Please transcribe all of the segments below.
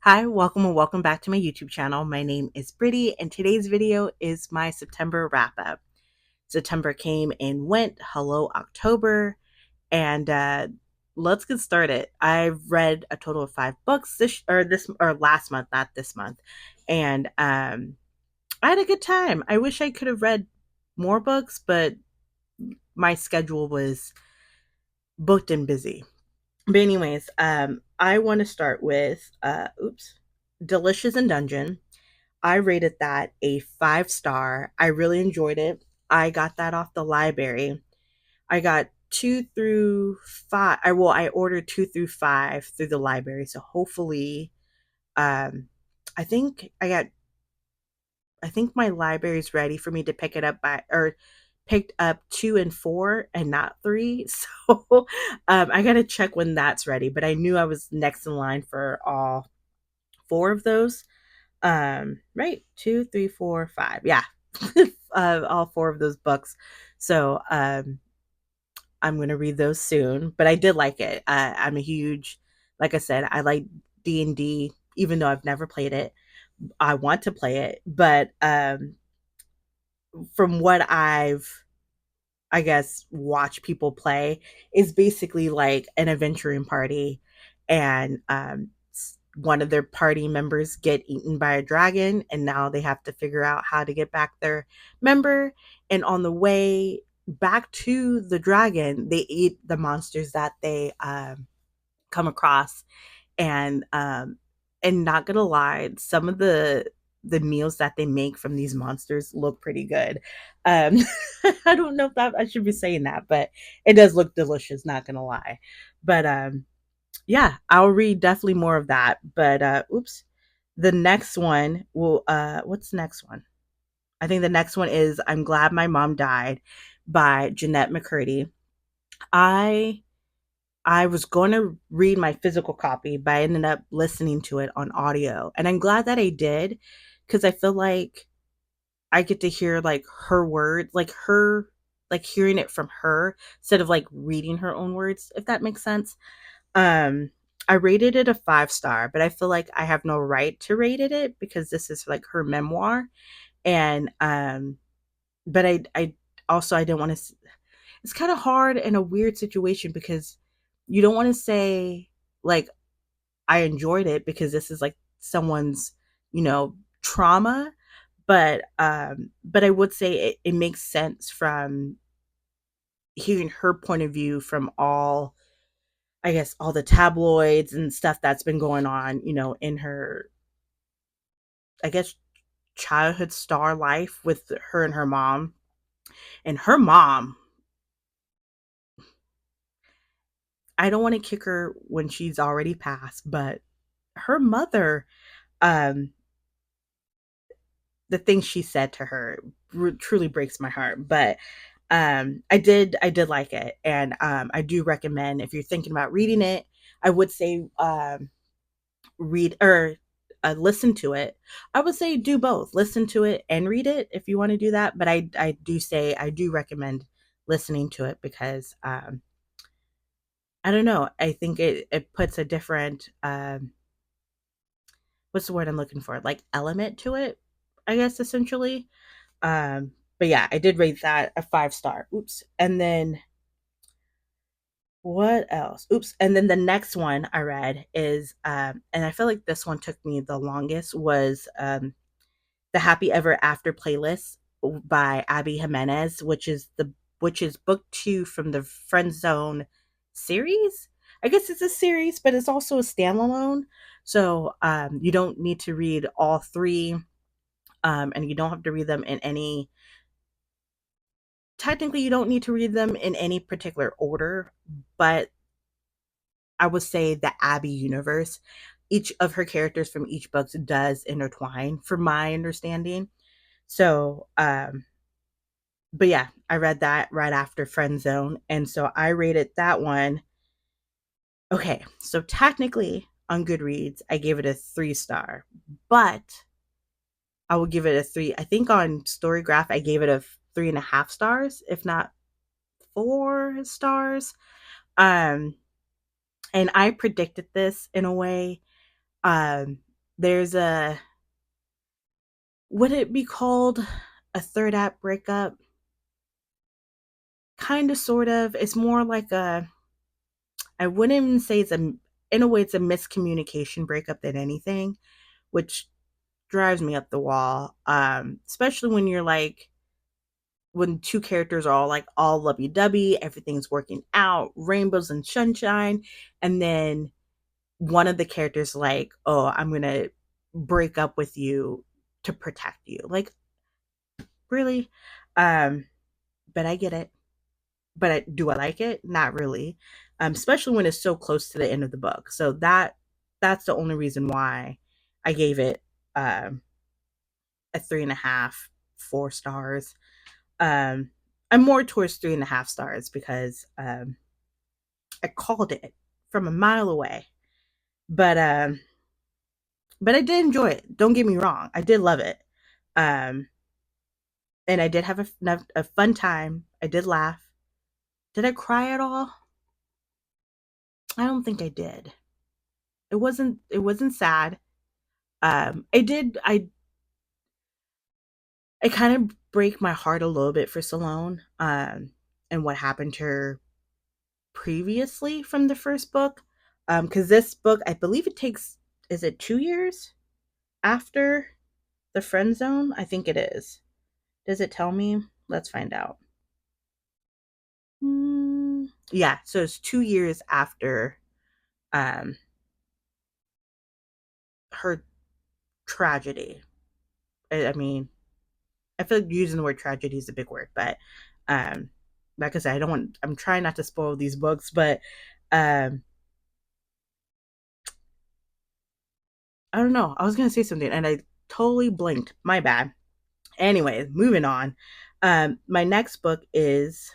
Hi, welcome and welcome back to my YouTube channel. My name is Brittany, and today's video is my September wrap up. September came and went. Hello, October, and let's get started. I've read a total of 5 books this last month, not this month, and I had a good time. I wish I could have read more books, but my schedule was booked and busy. But anyways, I want to start with Delicious in Dungeon. I rated that a 5 star. I really enjoyed it. I got that off the library. I got 2 through 5. I ordered 2 through 5 through the library. So hopefully, um, I think I got. I think my library's ready for me to pick it up by or picked up 2 and 4 and not 3. So I got to check when that's ready. But I knew I was next in line for all 4 of those. Right, 2, 3, 4, 5. Yeah, all 4 of those books. So I'm gonna read those soon. But I did like it. I'm a huge, like I said, I like D&D, even though I've never played it. I want to play it, but from what I guess watch people play is basically like an adventuring party, and one of their party members get eaten by a dragon, and now they have to figure out how to get back their member. And on the way back to the dragon, they eat the monsters that they come across. And not gonna lie, some of the meals that they make from these monsters look pretty good. um I don't know if that I should be saying that, but it does look delicious, not gonna lie. But yeah, I'll read definitely more of that. But the next one will what's the next one? I think the next one is I'm Glad My Mom Died by Jeanette McCurdy. I i was going to read my physical copy, but I ended up listening to it on audio. And I'm glad that I did, because I feel like I get to hear like her words, like hearing it from her instead of like reading her own words, if that makes sense. Um, I rated it a 5 star, but I feel like I have no right to rate it because this is like her memoir. And but I also I didn't want to. It's kind of hard in a weird situation because you don't want to say like I enjoyed it because this is like someone's, trauma. But I would say it makes sense from hearing her point of view from all, I guess, all the tabloids and stuff that's been going on, in her, I guess, childhood star life with her and her mom. And her mom, I don't want to kick her when she's already passed, but her mother, um, the things she said to her truly breaks my heart. But I did like it, and I do recommend, if you're thinking about reading it, I would say read or listen to it. I would say do both, listen to it and read it if you want to do that. But I do say I do recommend listening to it because I don't know, I think it puts a different what's the word I'm looking for, like element to it, I guess, essentially. But yeah, I did rate that a 5 star. Oops. And then what else? Oops. And then the next one I read is and I feel like this one took me the longest, was the Happy Ever After playlist by Abby Jimenez, which is book 2 from the Friend Zone series. I guess it's a series, but it's also a standalone. So you don't need to read all 3, and you don't have to read them in any. Technically, you don't need to read them in any particular order, but I would say the Abby universe, each of her characters from each book does intertwine, from my understanding. So, but yeah, I read that right after Friend Zone, and so I rated that one. Okay, so technically on Goodreads, I gave it a 3 star, but I will give it a 3. I think on Storygraph, I gave it a 3.5 stars, if not 4 stars. Um, and I predicted this in a way. there's a, would it be called a third act breakup? Kind of, sort of. It's more like a, I wouldn't even say it's a, in a way, it's a miscommunication breakup than anything, which drives me up the wall. Especially when you're like, when two characters are all like all lovey dovey, everything's working out, rainbows and sunshine, and then one of the characters like, oh, I'm gonna break up with you to protect you. Like, really? Um, but I get it. But do I like it? Not really. Especially when it's so close to the end of the book. So that's the only reason why I gave it um a 3.5, 4 stars. Um, I'm more towards 3.5 stars because I called it from a mile away. But but I did enjoy it. Don't get me wrong. I did love it. Um, and I did have a fun time. I did laugh. Did I cry at all? I don't think I did. It wasn't sad. I did I kind of break my heart a little bit for Salone, and what happened to her previously from the first book. Because this book, I believe it takes, is it 2 years after the friend zone? I think it is. Does it tell me? Let's find out. Yeah, so it's 2 years after um her tragedy. I mean, I feel like using the word tragedy is a big word, but um like I said, I don't want, I'm trying not to spoil these books, but um I don't know. I was gonna say something and I totally blinked. My bad. Anyways, moving on. My next book is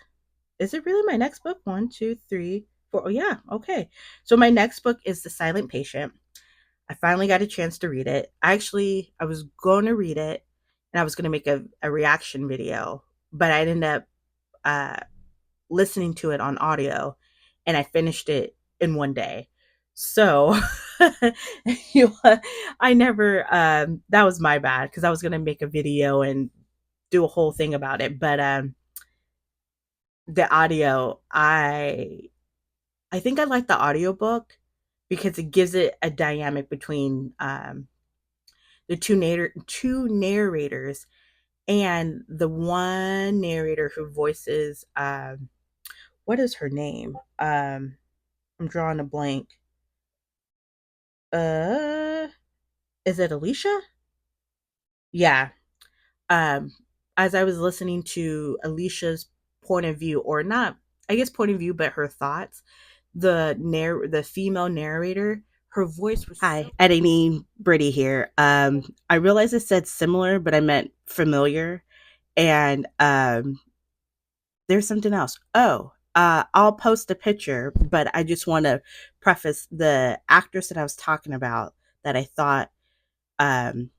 it really my next book? One, two, three, four. Oh yeah, okay. So my next book is The Silent Patient. I finally got a chance to read it. I was going to read it and I was going to make a reaction video, but I ended up uh, listening to it on audio and I finished it in one day. So you, I never, that was my bad because I was going to make a video and do a whole thing about it. But the audio, I think I like the audiobook because it gives it a dynamic between the two narrators and the one narrator who voices what is her name? I'm drawing a blank. Uh is it Alicia? Yeah. Um as I was listening to Alicia's point of view, or not, I guess point of view, but her thoughts, the female narrator, her voice was hi, so Eddie Britty here. I realized it said similar, but I meant familiar. And there's something else. Oh, I'll post a picture, but I just want to preface the actress that I was talking about that I thought um,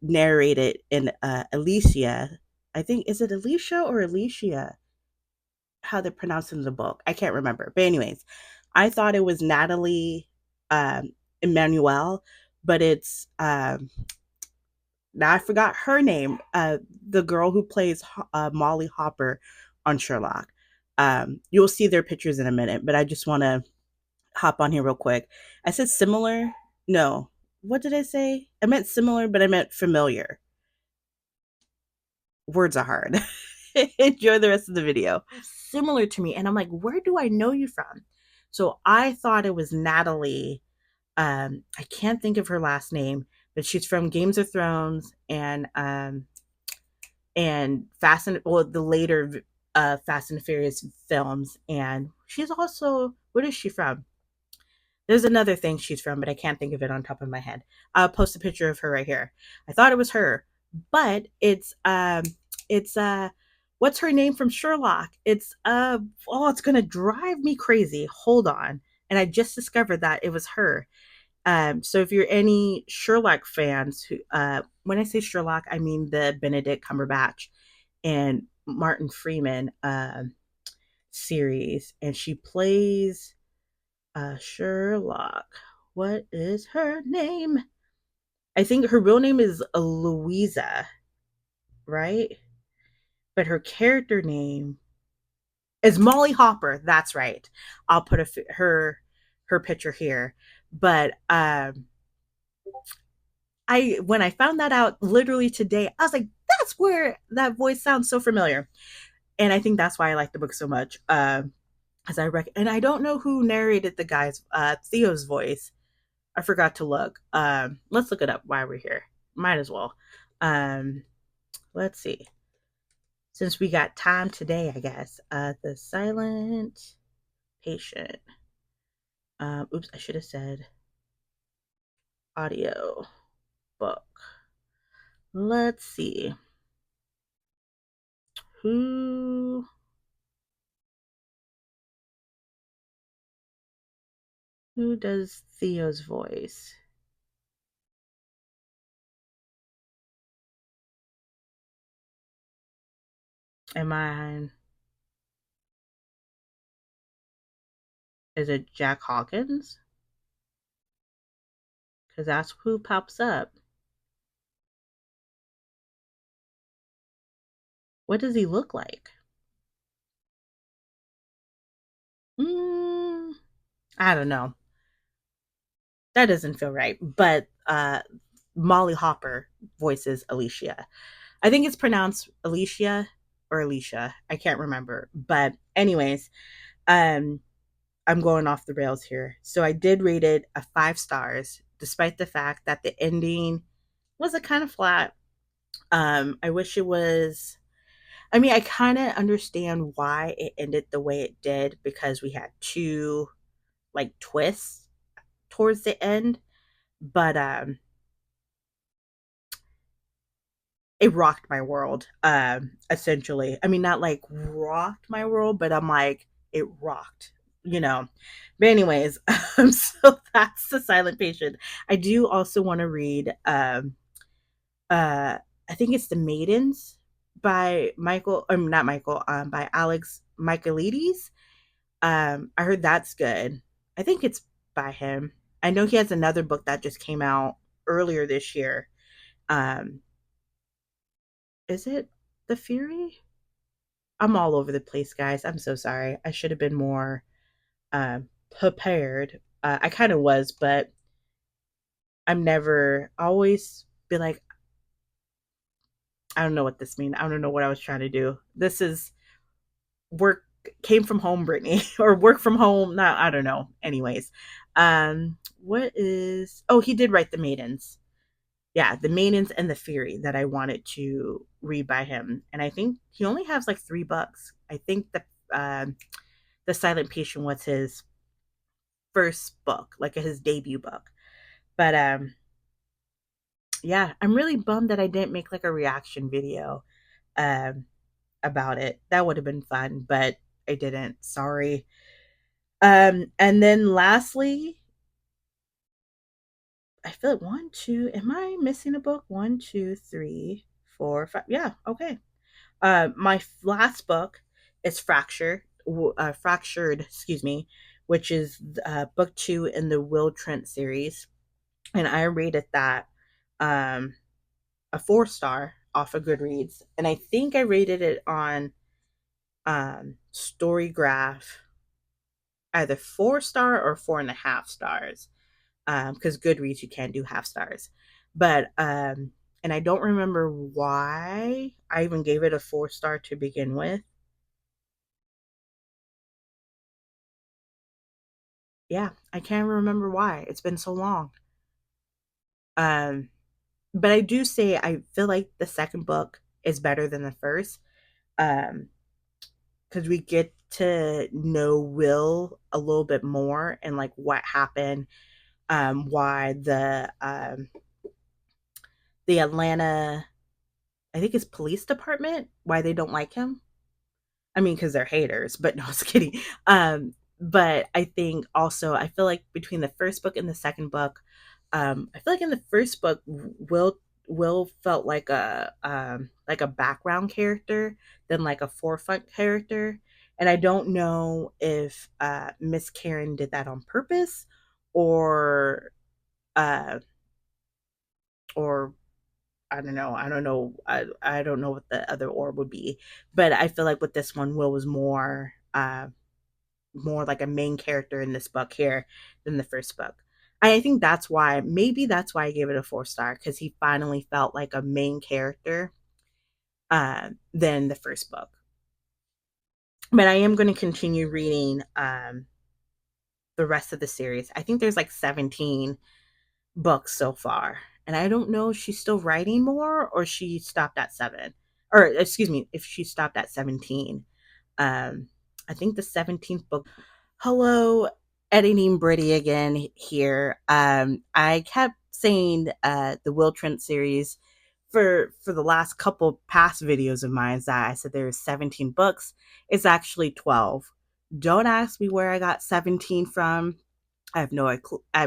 narrated in Alicia. I think, is it Alicia or Alicia? How they're pronouncing the book. I can't remember. But anyways, I thought it was Natalie Emmanuel, but it's now I forgot her name. The girl who plays Molly Hopper on Sherlock. You'll see their pictures in a minute, but I just want to hop on here real quick. I said similar. No, what did I say? I meant similar, but I meant familiar. Words are hard. Enjoy the rest of the video. Similar to me, and I'm like, where do I know you from? So I thought it was Natalie. I can't think of her last name, but she's from Games of Thrones and Fast and, well, the later Fast and Furious films, and she's also, what is she from? There's another thing she's from, but I can't think of it on top of my head. I'll post a picture of her right here. I thought it was her, but it's what's her name from Sherlock? It's oh, it's gonna drive me crazy. Hold on. And I just discovered that it was her. So if you're any Sherlock fans who when I say Sherlock, I mean the Benedict Cumberbatch and Martin Freeman series, and she plays Sherlock. What is her name? I think her real name is Louisa, right? But her character name is Molly Hopper. That's right. I'll put her picture here. But I when I found that out literally today, I was like, that's where that voice sounds so familiar. And I think that's why I like the book so much. As and I don't know who narrated the guy's Theo's voice. I forgot to look. Let's look it up while we're here. Might as well. Um, let's see. Since we got time today, I guess. The Silent Patient. Oops, I should have said audio book. Let's see. Who who does Theo's voice? Am I is it Jack Hawkins? Because that's who pops up. What does he look like? Mm, I don't know. That doesn't feel right. But Molly Hopper voices Alicia. I think it's pronounced Alicia or Alicia. I can't remember. But anyways, um, I'm going off the rails here. So I did rate it a 5 stars, despite the fact that the ending was a kind of flat. I wish it was. I mean, I kind of understand why it ended the way it did because we had two like twists towards the end, but it rocked my world. Essentially, I mean, not like rocked my world, but I'm like it rocked, you know. But anyways, so that's The Silent Patient. I do also want to read uh I think it's The Maidens by Michael not Michael, by Alex Michaelides. I heard that's good. I think it's by him. I know he has another book that just came out earlier this year. Um is it The Fury? I'm all over the place, guys. I'm so sorry. I should have been more prepared. I kind of was, but I'm never always be like, I don't know what this means. I don't know what I was trying to do. This is work came from home, Brittany, or work from home. Not, I don't know. Anyways, what is? Oh, he did write The Maidens. Yeah, The Maidens and The Fury that I wanted to read by him, and I think he only has like 3 books. I think the Silent Patient was his first book, like his debut book. But yeah, I'm really bummed that I didn't make like a reaction video um about it. That would have been fun, but I didn't. Sorry. And then lastly, I feel like one, two. Am I missing a book? One, two, three, four, five. Yeah, okay. My last book is Fractured, excuse me, which is book 2 in the Will Trent series, and I rated that um, a 4 star off of Goodreads, and I think I rated it on Storygraph either 4 star or 4.5 stars, because Goodreads you can't do half stars, but and I don't remember why I even gave it a 4 star to begin with. Yeah, I can't remember why. It's been so long. Um, but I do say I feel like the second book is better than the first. Um, because we get to know Will a little bit more and like what happened, why the Atlanta, I think it's police department, why they don't like him. I mean, because they're haters, but no, I was kidding. But I think also, I feel like between the first book and the second book, I feel like in the first book, Will felt like a background character than like a forefront character, and I don't know if Miss Karen did that on purpose or uh, or I don't know. I don't know what the other orb would be, but I feel like with this one, Will was more like a main character in this book here than the first book. I think that's why, maybe that's why I gave it a 4 star, because he finally felt like a main character than the first book. But I am going to continue reading the rest of the series. I think there's like 17 books so far. And I don't know if she's still writing more or she stopped at 7. Or excuse me, if she stopped at 17. I think the 17th book. Hello, editing Britty again here. I kept saying the Will Trent series for the last couple past videos of mine that I said there was 17 books. It's actually 12. Don't ask me where I got 17 from. I have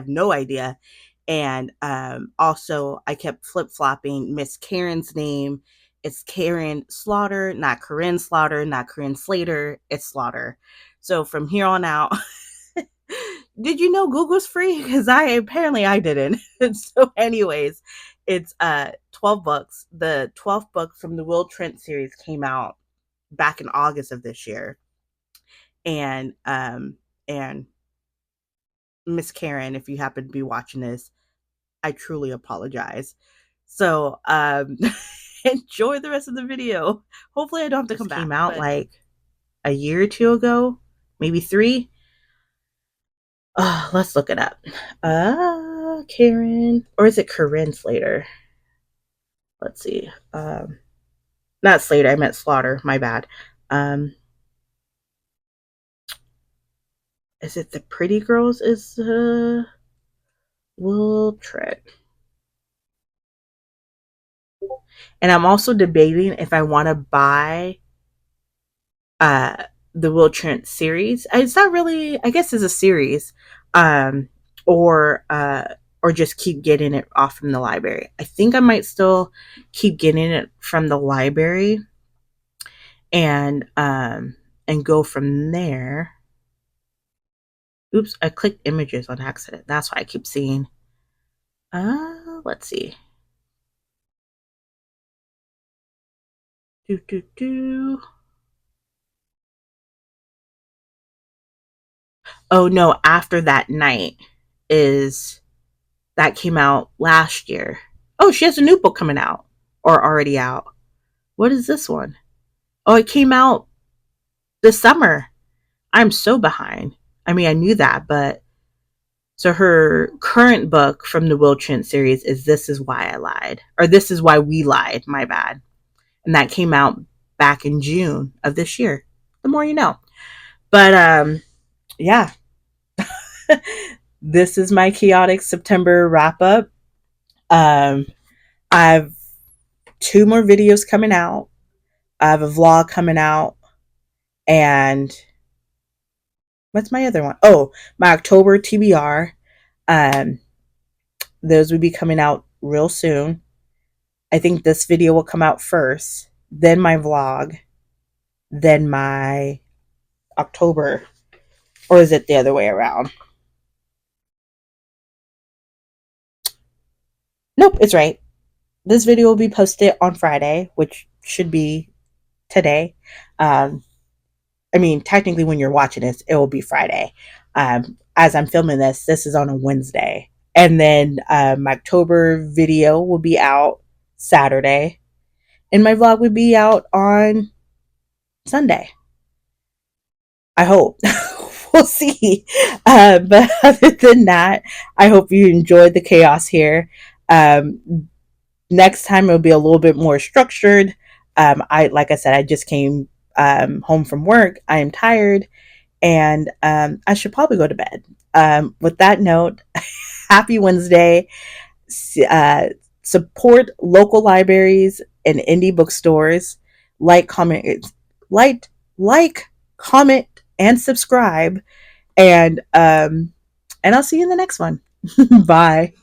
no idea. And also, I kept flip flopping Miss Karen's name. It's Karen Slaughter, not Corinne Slaughter, not Corinne Slater. It's Slaughter. So from here on out, did you know Google's free? Because I didn't. So, anyways, it's 12 books. The 12th book from the Will Trent series came out back in August of this year, and Miss Karen, if you happen to be watching this, I truly apologize. So, enjoy the rest of the video. Hopefully, I don't have to come back. Came out like a year or two ago, maybe 3. Let's look it up. Karen, or is it Corinne Slater? Let's see. Not Slater. I meant Slaughter. My bad. Is it the Pretty Girls? Is Will Trent? And I'm also debating if I want to buy the Will Trent series. It's not really, I guess it's a series. Um or just keep getting it off from the library. I think I might still keep getting it from the library and go from there. Oops, I clicked images on accident. That's why I keep seeing. Let's see. Do. Oh no, After That Night is that came out last year. Oh, she has a new book coming out or already out. What is this one? Oh, it came out this summer. I'm so behind. I mean, I knew that, but so her current book from the Will Trent series is This Is Why I Lied, or This Is Why We Lied, my bad. And that came out back in June of this year. The more you know. But yeah. This is my chaotic September wrap up. I've 2 more videos coming out. I have a vlog coming out, and what's my other one? Oh, my October TBR. Those will be coming out real soon. I think this video will come out first, then my vlog, then my October, or is it the other way around? Nope, it's right. This video will be posted on Friday, which should be today. I mean, technically, when you're watching this, it will be Friday. As I'm filming this, this is on a Wednesday. And then my October video will be out Saturday. And my vlog would be out on Sunday. I hope. We'll see. But other than that, I hope you enjoyed the chaos here. Next time it'll be a little bit more structured. Like I said, I just came home from work. I am tired, and I should probably go to bed. With that note, happy Wednesday. Support local libraries and indie bookstores. Like, comment, comment, and subscribe. And I'll see you in the next one. Bye.